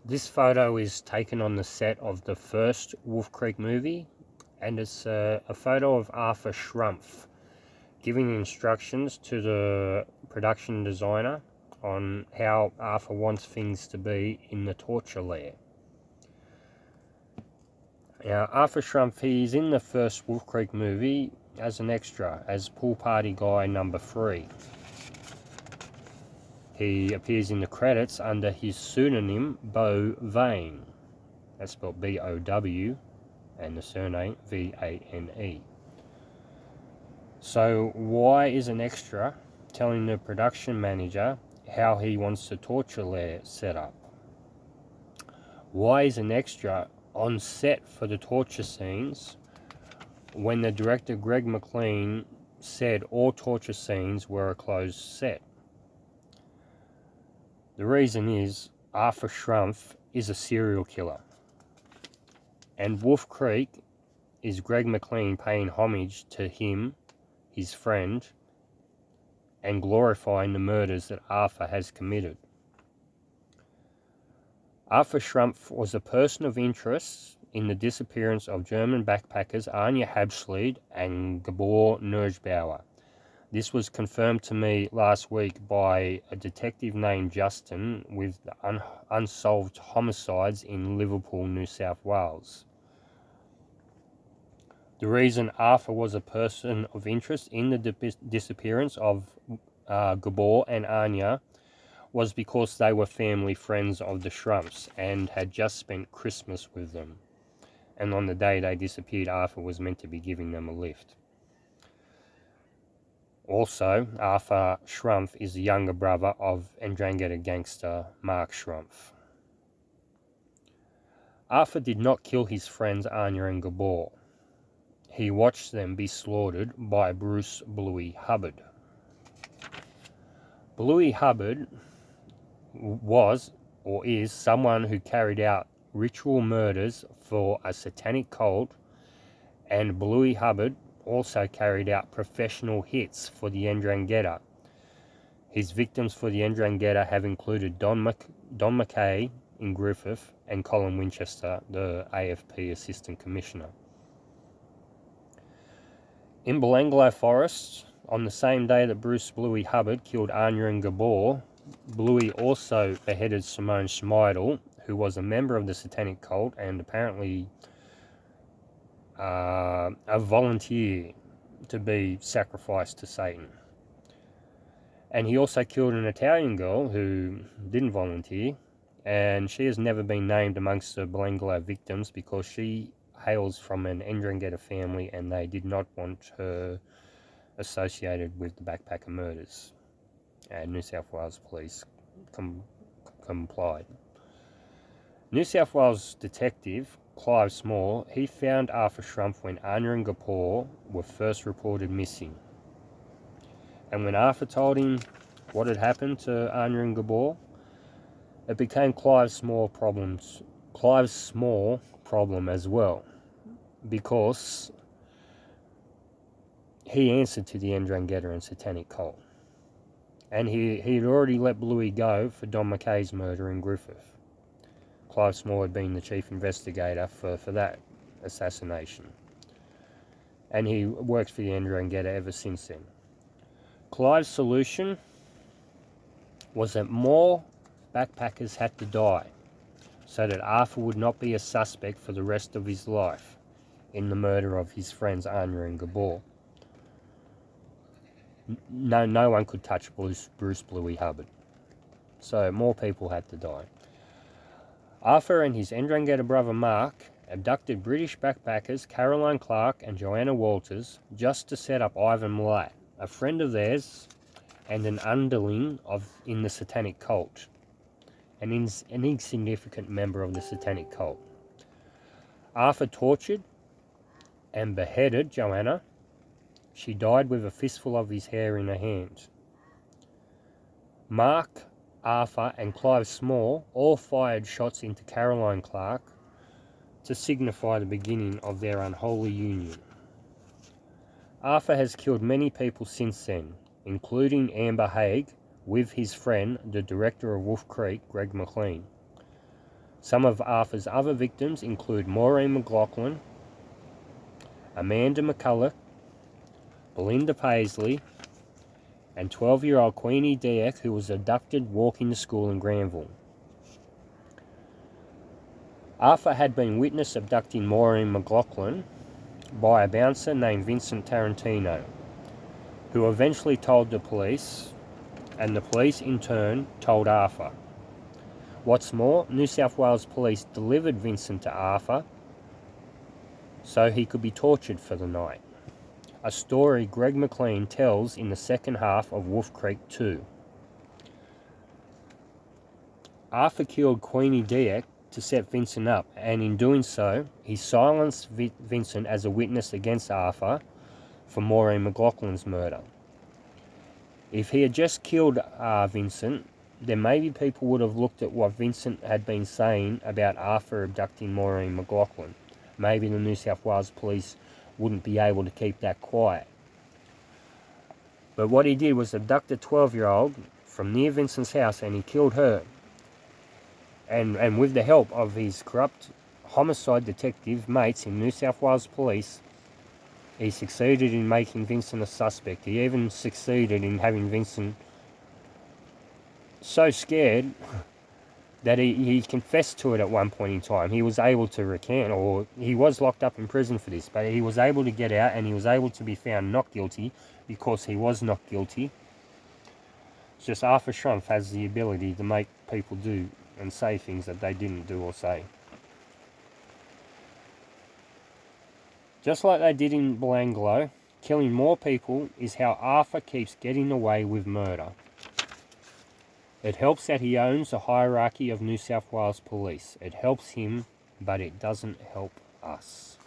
This photo is taken on the set of the first Wolf Creek movie, and it's a photo of Arthur Schrumpf giving instructions to the production designer on how Arthur wants things to be in the torture lair. Now, Arthur Schrumpf, he's in the first Wolf Creek movie as an extra, as pool party guy number 3. He appears in the credits under his pseudonym Beau Vane. That's spelled B-O-W, and the surname V-A-N-E. So why is an extra telling the production manager how he wants the torture lair set up? Why is an extra on set for the torture scenes when the director Greg McLean said all torture scenes were a closed set? The reason is Arthur Schrumpf is a serial killer, and Wolf Creek is Greg McLean paying homage to him, his friend, and glorifying the murders that Arthur has committed. Arthur Schrumpf was a person of interest in the disappearance of German backpackers Anja Habschlid and Gabor Nurgebauer. This was confirmed to me last week by a detective named Justin with the unsolved homicides in Liverpool, New South Wales. The reason Arthur was a person of interest in the disappearance of Gabor and Anja was because they were family friends of the Schrumpfs and had just spent Christmas with them. And on the day they disappeared, Arthur was meant to be giving them a lift. Also, Arthur Schrumpf is the younger brother of Ndrangheta gangster Mark Schrumpf. Arthur did not kill his friends Anja and Gabor. He watched them be slaughtered by Bruce Bluey Hubbard. Bluey Hubbard was or is someone who carried out ritual murders for a satanic cult, and Bluey Hubbard also carried out professional hits for the Ndrangheta. His victims for the Ndrangheta have included Don McKay in Griffith and Colin Winchester, the AFP Assistant Commissioner. In Belanglo Forest, on the same day that Bruce Bluey Hubbard killed Anja and Gabor, Bluey also beheaded Simone Schmeidel, who was a member of the satanic cult and apparently a volunteer to be sacrificed to Satan. And he also killed an Italian girl who didn't volunteer, and she has never been named amongst the Belanglo victims because she hails from an Ndrangheta family and they did not want her associated with the backpacker murders. And New South Wales Police complied. New South Wales detective Clive Small, he found Arthur Schrumpf when Anja and Gabor were first reported missing. And when Arthur told him what had happened to Anja and Gabor, it became Clive's small problem as well, because he answered to the Ndrangheta and satanic cult. And he had already let Bluey go for Don McKay's murder in Griffith. Clive Small had been the chief investigator for that assassination. And he worked for the Ndrangheta ever since then. Clive's solution was that more backpackers had to die so that Arthur would not be a suspect for the rest of his life in the murder of his friends Anja and Gabor. No one could touch Bruce Bluey Hubbard. So more people had to die. Arthur and his Ndrangheta brother Mark abducted British backpackers Caroline Clark and Joanna Walters just to set up Ivan Milat, a friend of theirs and an underling in the satanic cult, an insignificant member of the satanic cult. Arthur tortured and beheaded Joanna. She died with a fistful of his hair in her hand. Mark, Arthur and Clive Small all fired shots into Caroline Clark to signify the beginning of their unholy union. Arthur has killed many people since then, including Amber Haig, with his friend, the director of Wolf Creek, Greg McLean. Some of Arthur's other victims include Maureen McLaughlin, Amanda McCulloch, Belinda Paisley, and 12-year-old Queenie Dieck, who was abducted walking to school in Granville. Arthur had been witness abducting Maureen McLaughlin by a bouncer named Vincent Tarantino, who eventually told the police, and the police in turn told Arthur. What's more, New South Wales police delivered Vincent to Arthur so he could be tortured for the night. A story Greg McLean tells in the second half of Wolf Creek 2. Arthur killed Queenie Dieck to set Vincent up, and in doing so, he silenced Vincent as a witness against Arthur for Maureen McLaughlin's murder. If he had just killed Vincent, then maybe people would have looked at what Vincent had been saying about Arthur abducting Maureen McLaughlin. Maybe the New South Wales police wouldn't be able to keep that quiet. But what he did was abduct a 12-year-old from near Vincent's house, and he killed her. And with the help of his corrupt homicide detective mates in New South Wales police, he succeeded in making Vincent a suspect. He even succeeded in having Vincent so scared that he confessed to it at one point in time. He was able to recant, or he was locked up in prison for this, but he was able to get out, and he was able to be found not guilty because he was not guilty. It's just Arthur Schrumpf has the ability to make people do and say things that they didn't do or say. Just like they did in Belanglo, killing more people is how Arthur keeps getting away with murder. It helps that he owns a hierarchy of New South Wales police. It helps him, but it doesn't help us.